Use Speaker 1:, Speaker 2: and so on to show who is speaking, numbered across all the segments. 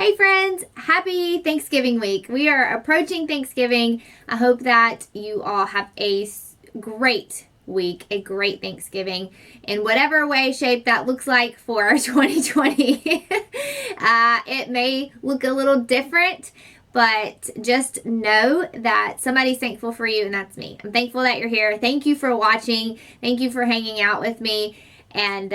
Speaker 1: Hey friends, happy Thanksgiving week. We are approaching Thanksgiving. I hope that you all have a great week, a great Thanksgiving in whatever way, shape that looks like for 2020. It may look a little different, but just know that somebody's thankful for you, and that's me. I'm thankful that you're here. Thank you for watching. Thank you for hanging out with me. And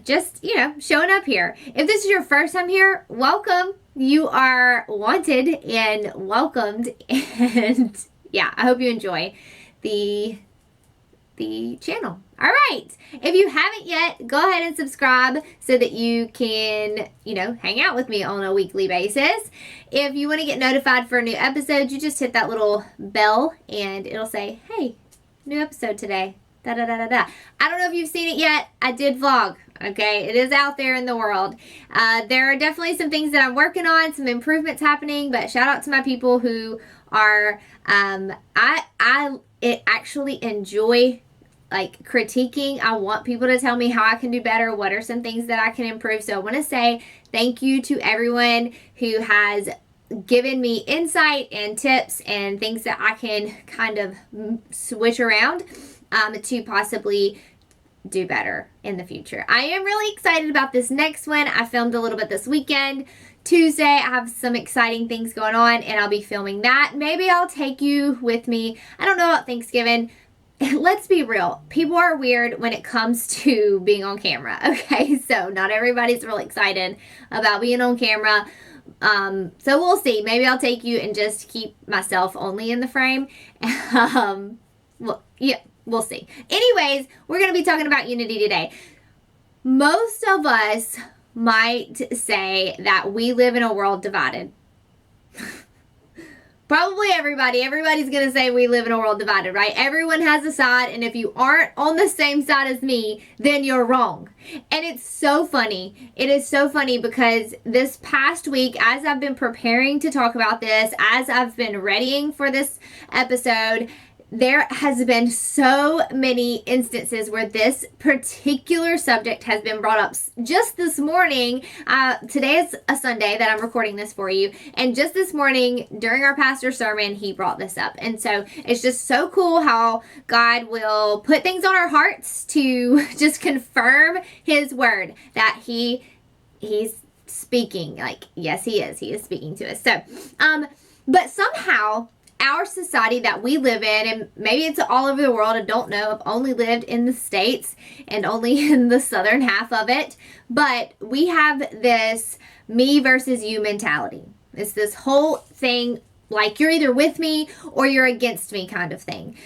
Speaker 1: just, showing up here. If this is your first time here, welcome. You are wanted and welcomed. And yeah, I hope you enjoy the channel. All right. If you haven't yet, go ahead and subscribe so that you can, hang out with me on a weekly basis. If you want to get notified for a new episode, you just hit that little bell and it'll say, hey, new episode today. Da, da, da, da, da. I don't know if you've seen it yet. I did vlog. Okay, it is out there in the world. There are definitely some things that I'm working on, some improvements happening, but shout out to my people who are, I actually enjoy critiquing. I want people to tell me how I can do better, what are some things that I can improve. So I want to say thank you to everyone who has given me insight and tips and things that I can kind of switch around to possibly do better in the future. I am really excited about this next one. I filmed a little bit this weekend. Tuesday, I have some exciting things going on, and I'll be filming that. Maybe I'll take you with me. I don't know about Thanksgiving. Let's be real. People are weird when it comes to being on camera, okay? So not everybody's real excited about being on camera. So we'll see. Maybe I'll take you and just keep myself only in the frame. Well, yeah. We'll see. Anyways, we're going to be talking about unity today. Most of us might say that we live in a world divided. Probably everybody. Everybody's going to say we live in a world divided, right? Everyone has a side, and if you aren't on the same side as me, then you're wrong. And it's so funny. It is so funny because this past week, as I've been preparing to talk about this, as I've been readying for this episode, there has been so many instances where this particular subject has been brought up. Just this morning, today is a Sunday that I'm recording this for you, and just this morning during our pastor's sermon, he brought this up. And so it's just so cool how God will put things on our hearts to just confirm his word that he's speaking. Yes, he is speaking to us. So, but somehow our society that we live in, and maybe it's all over the world, I don't know, I've only lived in the States and only in the southern half of it, but we have this me versus you mentality. It's this whole thing, like you're either with me or you're against me kind of thing.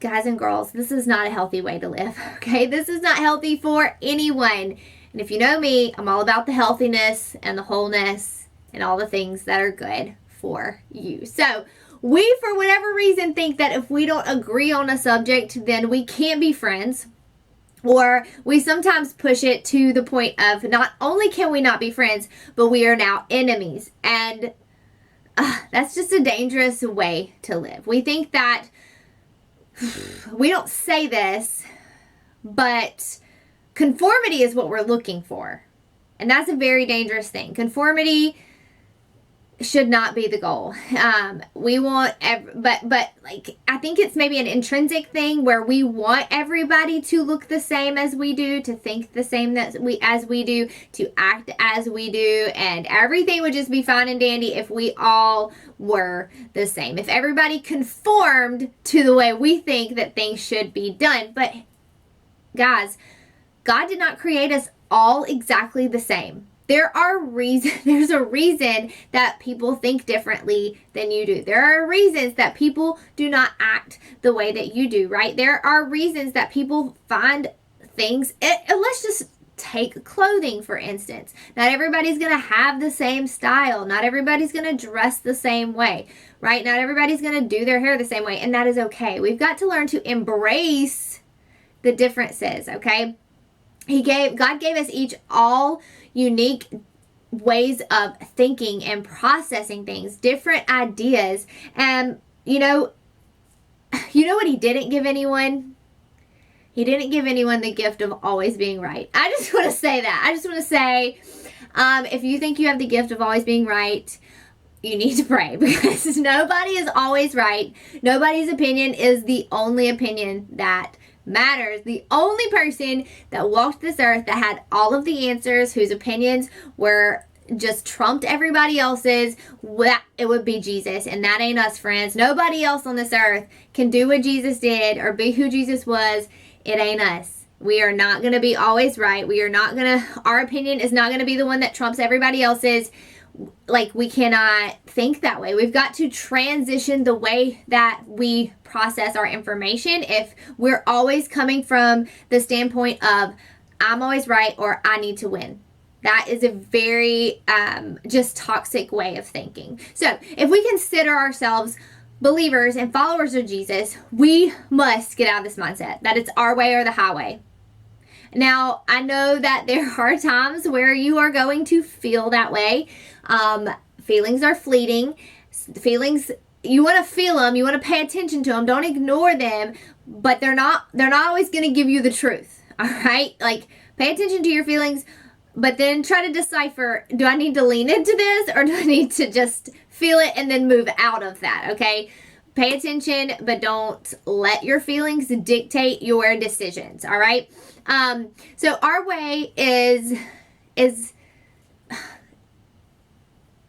Speaker 1: Guys and girls, this is not a healthy way to live, okay? This is not healthy for anyone. And if you know me, I'm all about the healthiness and the wholeness and all the things that are good for you. So we, for whatever reason, think that if we don't agree on a subject, then we can't be friends. Or we sometimes push it to the point of not only can we not be friends, but we are now enemies. And that's just a dangerous way to live. We think that, we don't say this, but conformity is what we're looking for. And that's a very dangerous thing. Conformity should not be the goal. We want, but I think it's maybe an intrinsic thing where we want everybody to look the same as we do, to think the same as we do, to act as we do, and everything would just be fine and dandy if we all were the same. If everybody conformed to the way we think that things should be done. But guys, God did not create us all exactly the same. There's a reason that people think differently than you do. There are reasons that people do not act the way that you do, right? There are reasons that people find things, let's just take clothing, for instance. Not everybody's going to have the same style. Not everybody's going to dress the same way, right? Not everybody's going to do their hair the same way, and that is okay. We've got to learn to embrace the differences, okay? God gave us each all unique ways of thinking and processing things, different ideas. And you know what he didn't give anyone? He didn't give anyone the gift of always being right. I just want to say that. I just want to say If you think you have the gift of always being right, you need to pray, because nobody is always right. Nobody's opinion is the only opinion that matters. The only person that walked this earth that had all of the answers, whose opinions were just trumped everybody else's, it would be Jesus. And that ain't us, friends. Nobody else on this earth can do what Jesus did or be who Jesus was. It ain't us. We are not going to be always right. Our opinion is not going to be the one that trumps everybody else's. Like, we cannot think that way. We've got to transition the way that we process our information. If we're always coming from the standpoint of, I'm always right, or I need to win, that is a very just toxic way of thinking. So if we consider ourselves believers and followers of Jesus, we must get out of this mindset that it's our way or the highway. Now, I know that there are times where you are going to feel that way. Feelings are fleeting. Feelings, you want to feel them. You want to pay attention to them. Don't ignore them. But they're not always going to give you the truth. All right? Like, pay attention to your feelings, but then try to decipher, do I need to lean into this, or do I need to just feel it and then move out of that? Okay? Pay attention, but don't let your feelings dictate your decisions. All right? So our way is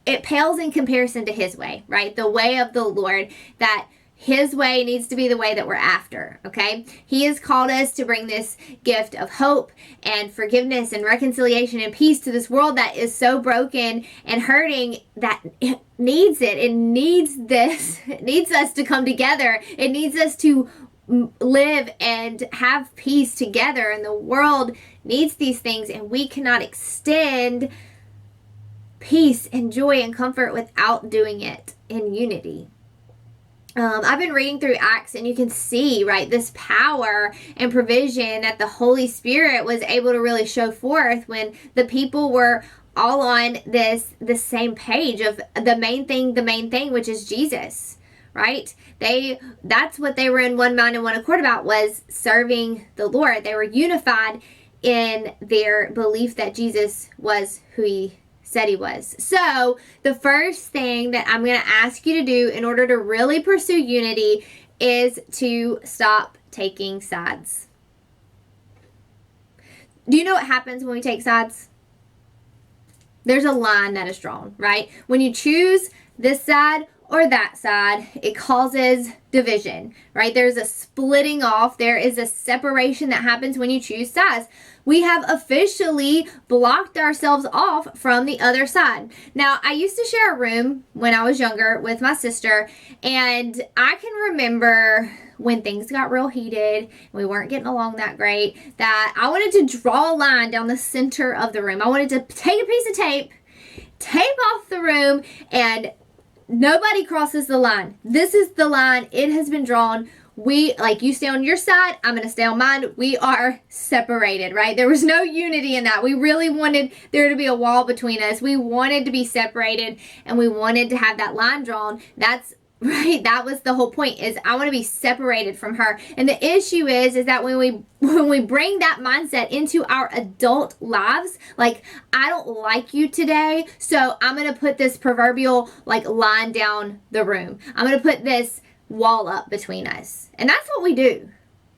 Speaker 1: it pales in comparison to his way, right? The way of the Lord, that his way needs to be the way that we're after, okay? He has called us to bring this gift of hope and forgiveness and reconciliation and peace to this world that is so broken and hurting, that it needs it. It needs this. It needs us to come together. It needs us to live and have peace together, and the world needs these things, and we cannot extend peace and joy and comfort without doing it in unity. I've been reading through Acts, and you can see, right, this power and provision that the Holy Spirit was able to really show forth when the people were all on the same page of the main thing, which is Jesus, right? That's what they were in one mind and one accord about, was serving the Lord. They were unified in their belief that Jesus was who he said he was. So the first thing that I'm going to ask you to do in order to really pursue unity is to stop taking sides. Do you know what happens when we take sides? There's a line that is drawn, right? When you choose this side or that side, it causes division, right? There's a splitting off. There is a separation that happens when you choose sides. We have officially blocked ourselves off from the other side. Now, I used to share a room when I was younger with my sister, and I can remember when things got real heated and we weren't getting along that great, that I wanted to draw a line down the center of the room. I wanted to take a piece of tape off the room, and nobody crosses the line. This is the line. It has been drawn. You stay on your side, I'm going to stay on mine. We are separated, right? There was no unity in that. We really wanted there to be a wall between us. We wanted to be separated, and we wanted to have that line drawn. That's right. That was the whole point, is I want to be separated from her. And the issue is that when we bring that mindset into our adult lives, like, I don't like you today, so I'm going to put this proverbial line down the room. I'm going to put this wall up between us. And that's what we do.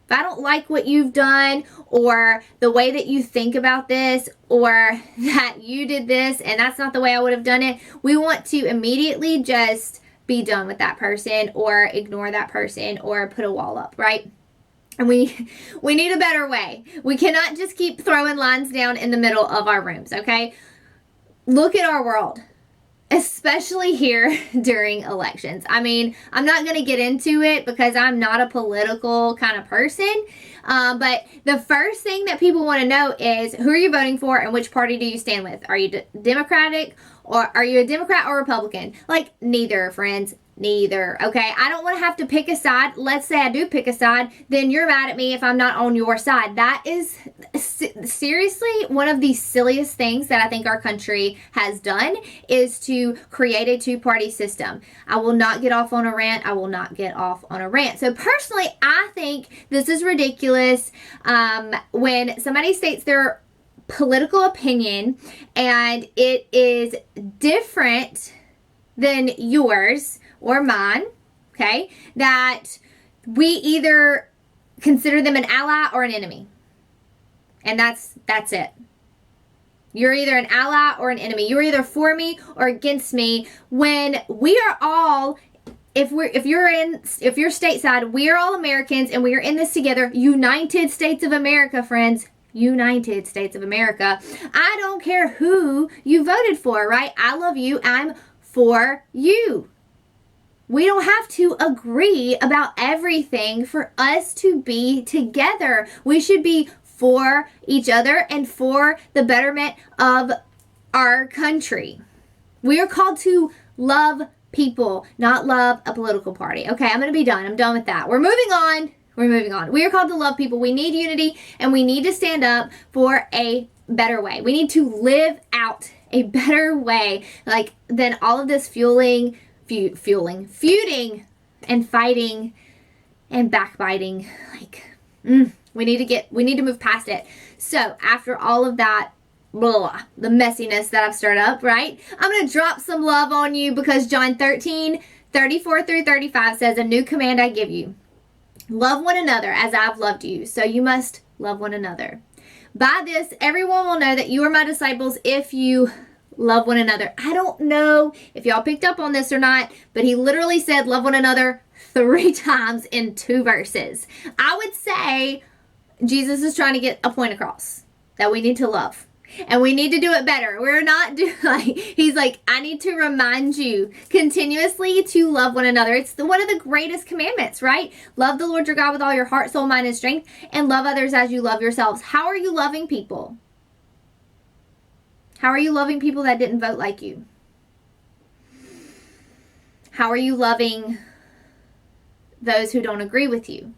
Speaker 1: If I don't like what you've done, or the way that you think about this, or that you did this and that's not the way I would have done it, we want to immediately just be done with that person, or ignore that person, or put a wall up, right? And we need a better way. We cannot just keep throwing lines down in the middle of our rooms, okay? Look at our world, especially here during elections. I mean, I'm not going to get into it because I'm not a political kind of person, but the first thing that people want to know is, who are you voting for and which party do you stand with? Are you Democratic, or are you a Democrat or Republican? Neither, friends. Neither. Okay, I don't want to have to pick a side. Let's say I do pick a side, then you're mad at me if I'm not on your side. That is seriously one of the silliest things that I think our country has done, is to create a two-party system. I will not get off on a rant. I will not get off on a rant. So personally, I think this is ridiculous. When somebody states their political opinion and it is different than yours or mine, okay, that we either consider them an ally or an enemy. And that's it. You're either an ally or an enemy. You're either for me or against me. When we are all, if you're stateside, we are all Americans and we are in this together. United States of America, friends. United States of America. I don't care who you voted for, right? I love you. I'm for you. We don't have to agree about everything for us to be together. We should be for each other and for the betterment of our country. We are called to love people, not love a political party. Okay, I'm going to be done. I'm done with that. We're moving on. We are called to love people. We need unity and we need to stand up for a better way. We need to live out a better way, like than all of this feuding and fighting and backbiting. We need to move past it. So after all of that, the messiness that I've stirred up, right? I'm going to drop some love on you because John 13:34-35 says, "A new command I give you. Love one another as I've loved you. So you must love one another. By this, everyone will know that you are my disciples if you love one another." I don't know if y'all picked up on this or not, but he literally said love one another 3 times in 2 verses. I would say Jesus is trying to get a point across that we need to love and we need to do it better. We're not doing he's like, I need to remind you continuously to love one another. It's one of the greatest commandments, right? Love the Lord your God with all your heart, soul, mind, and strength, and love others as you love yourselves. How are you loving people? How are you loving people that didn't vote like you? How are you loving those who don't agree with you?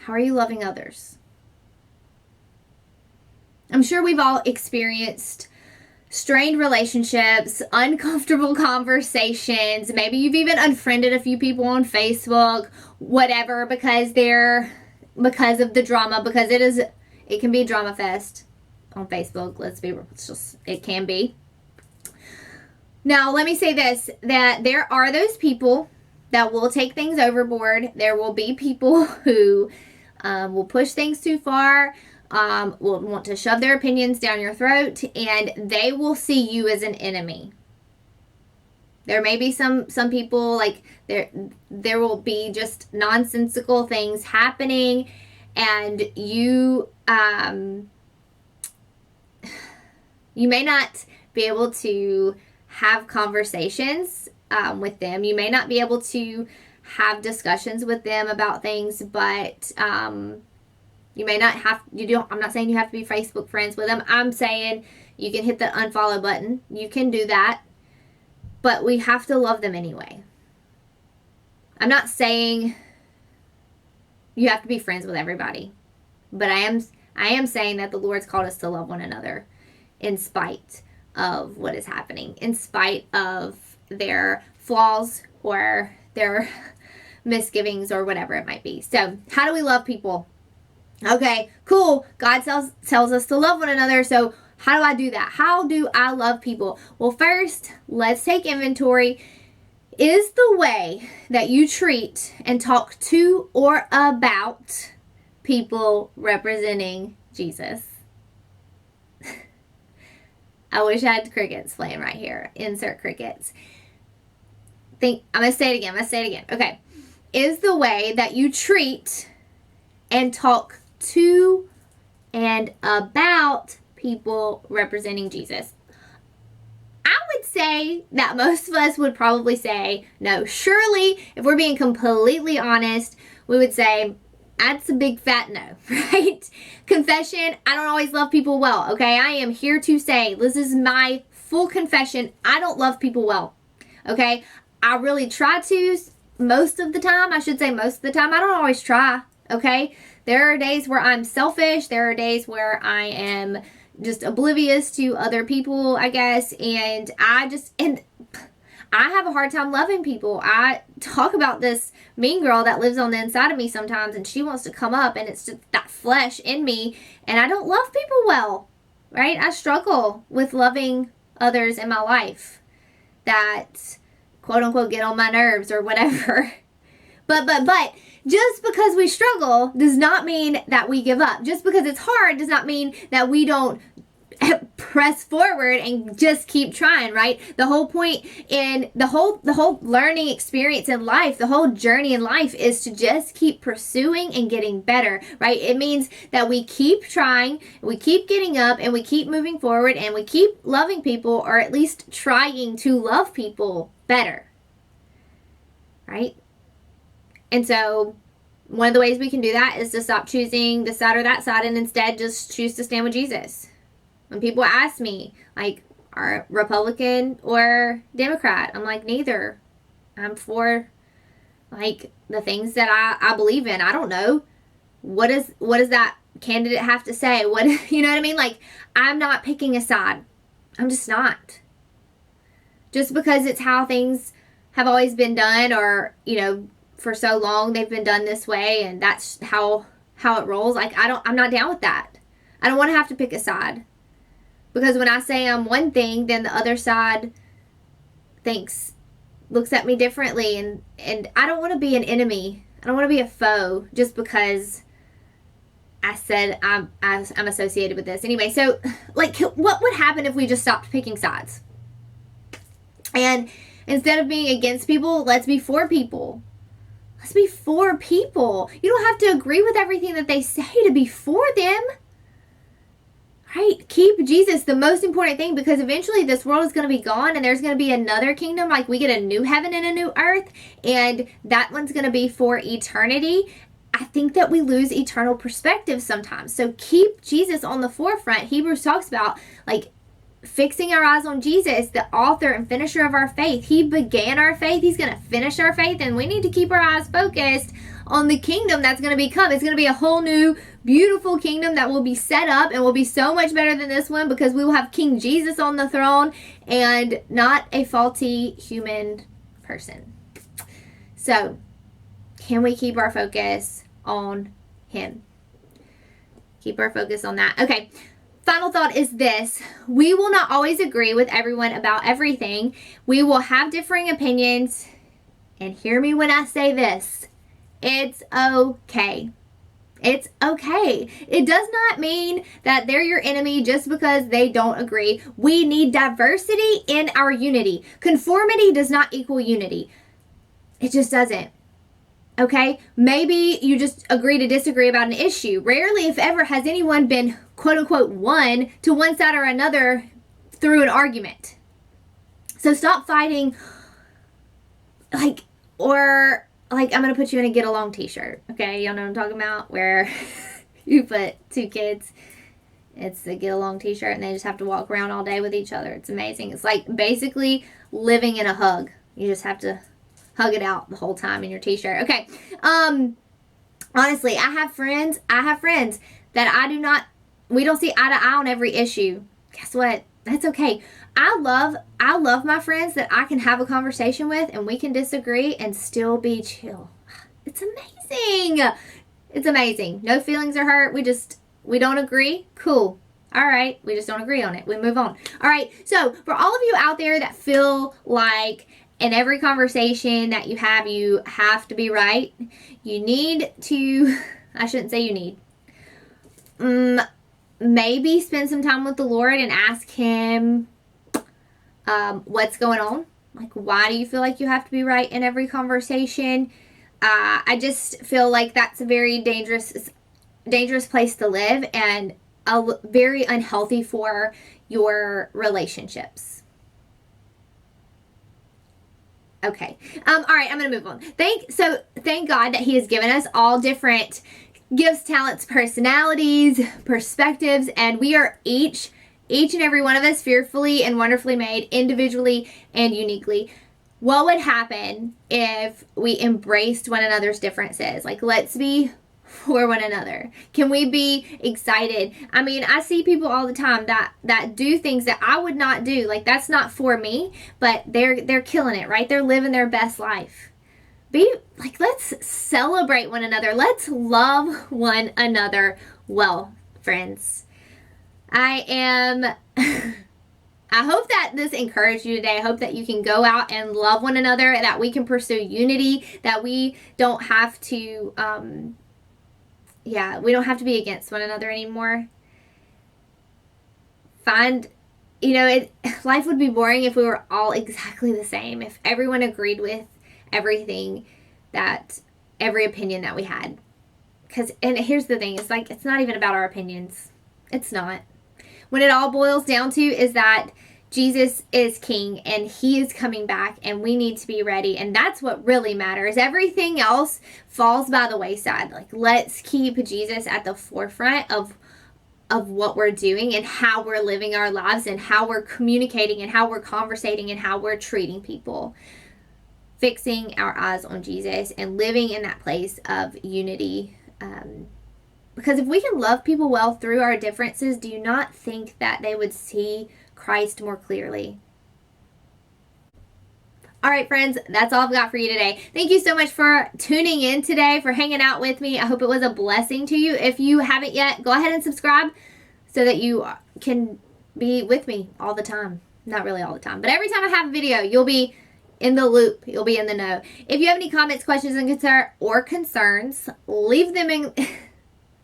Speaker 1: How are you loving others? I'm sure we've all experienced strained relationships, uncomfortable conversations. Maybe you've even unfriended a few people on Facebook, whatever, because of the drama, because it can be a drama fest on Facebook. It can be. Now, let me say this, that there are those people that will take things overboard. There will be people who will push things too far, will want to shove their opinions down your throat, and they will see you as an enemy. There may be some people, like there will be just nonsensical things happening, and you may not be able to have conversations with them. You may not be able to have discussions with them about things, but you may not have, I'm not saying you have to be Facebook friends with them. I'm saying you can hit the unfollow button. You can do that, but we have to love them anyway. I'm not saying you have to be friends with everybody, but I am saying that the Lord's called us to love one another in spite of what is happening, in spite of their flaws or their misgivings or whatever it might be. So how do we love people? Okay, cool. God tells us to love one another. So how do I do that? How do I love people? Well, first, let's take inventory. Is the way that you treat and talk to or about people representing Jesus? I wish I had crickets playing right here. Insert crickets. I'm going to say it again. Okay. Is the way that you treat and talk to and about people representing Jesus? I would say that most of us would probably say no. Surely, if we're being completely honest, we would say that's a big fat no, right? Confession, I don't always love people well, okay? I am here to say, this is my full confession, I don't love people well, okay? I really try to most of the time. I don't always try, okay? There are days where I'm selfish. There are days where I am just oblivious to other people, I guess, and I I have a hard time loving people. I talk about this mean girl that lives on the inside of me sometimes, and she wants to come up, and it's just that flesh in me, and I don't love people well, right? I struggle with loving others in my life that, quote unquote, get on my nerves or whatever. But just because we struggle does not mean that we give up. Just because it's hard does not mean that we don't press forward and just keep trying, right? The whole point in the whole learning experience in life, the whole journey in life is to just keep pursuing and getting better, right? It means that we keep trying, we keep getting up, and we keep moving forward, and we keep loving people, or at least trying to love people better, right? And so one of the ways we can do that is to stop choosing this side or that side and instead just choose to stand with Jesus. When people ask me, like, are Republican or Democrat? I'm like, neither. I'm for, like, the things that I believe in. I don't know. What does that candidate have to say? What, you know what I mean? Like, I'm not picking a side. I'm just not. Just because it's how things have always been done, or, you know, for so long they've been done this way, and that's how it rolls. Like, I'm not down with that. I don't want to have to pick a side. Because when I say I'm one thing, then the other side looks at me differently, and I don't want to be an enemy. I don't want to be a foe just because I said I'm associated with this. Anyway, so, like, what would happen if we just stopped picking sides? And instead of being against people, let's be for people. Let's be for people. You don't have to agree with everything that they say to be for them. Right? Keep Jesus the most important thing, because eventually this world is going to be gone and there's going to be another kingdom. Like, we get a new heaven and a new earth, and that one's going to be for eternity. I think that we lose eternal perspective sometimes. So keep Jesus on the forefront. Hebrews talks about, like, fixing our eyes on Jesus, the author and finisher of our faith. He began our faith. He's going to finish our faith, and we need to keep our eyes focused on the kingdom that's going to become. It's going to be a whole new, beautiful kingdom that will be set up and will be so much better than this one, because we will have King Jesus on the throne and not a faulty human person. So, can we keep our focus on him? Keep our focus on that. Okay. Final thought is this: we will not always agree with everyone about everything. We will have differing opinions. And hear me when I say this: it's okay. It's okay. It does not mean that they're your enemy just because they don't agree. We need diversity in our unity. Conformity does not equal unity. It just doesn't. Okay? Maybe you just agree to disagree about an issue. Rarely, if ever, has anyone been, quote unquote, won to one side or another through an argument. So stop fighting, I'm going to put you in a get along t-shirt. Okay? Y'all know what I'm talking about? Where you put two kids, it's the get along t-shirt, and they just have to walk around all day with each other. It's amazing. It's like basically living in a hug. You just have to hug it out the whole time in your t-shirt. Okay. Honestly, I have friends that we don't see eye to eye on every issue. Guess what? That's okay. I love my friends that I can have a conversation with and we can disagree and still be chill. It's amazing. It's amazing. No feelings are hurt. We don't agree. Cool. All right. We just don't agree on it. We move on. All right. So for all of you out there that feel like in every conversation that you have to be right, you need to, I shouldn't say you need, maybe spend some time with the Lord and ask him what's going on. Like, why do you feel like you have to be right in every conversation? I just feel like that's a very dangerous place to live, and very unhealthy for your relationships. Okay. All right, I'm going to move on. Thank God that he has given us all different gifts, talents, personalities, perspectives, and we are each and every one of us fearfully and wonderfully made, individually and uniquely. What would happen if we embraced one another's differences? Like, let's be for one another? Can we be excited? I mean, I see people all the time that do things that I would not do. Like, that's not for me, but they're killing it, right? They're living their best life. Be like, let's celebrate one another. Let's love one another well, friends. I hope that this encouraged you today. I hope that you can go out and love one another, that we can pursue unity, that we don't have to we don't have to be against one another anymore. Life would be boring if we were all exactly the same, if everyone agreed with everything, every opinion that we had. And here's the thing, it's not even about our opinions. It's not. When it all boils down to is that Jesus is king and he is coming back and we need to be ready. And that's what really matters. Everything else falls by the wayside. Like, let's keep Jesus at the forefront of what we're doing and how we're living our lives and how we're communicating and how we're conversating and how we're treating people. Fixing our eyes on Jesus and living in that place of unity. Because if we can love people well through our differences, do you not think that they would see Christ more clearly? All right, friends, that's all I've got for you today. Thank you so much for tuning in today, for hanging out with me. I hope it was a blessing to you. If you haven't yet, go ahead and subscribe so that you can be with me all the time. Not really all the time, but every time I have a video, you'll be in the loop. You'll be in the know. If you have any comments, questions, and concerns, leave them in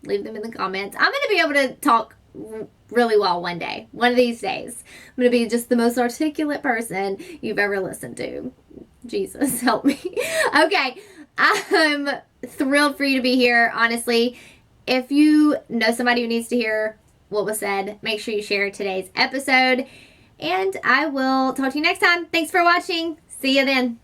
Speaker 1: the comments. I'm going to be able to talk really well one day. One of these days. I'm going to be just the most articulate person you've ever listened to. Jesus, help me. Okay. I'm thrilled for you to be here, honestly. If you know somebody who needs to hear what was said, make sure you share today's episode. And I will talk to you next time. Thanks for watching. See you then.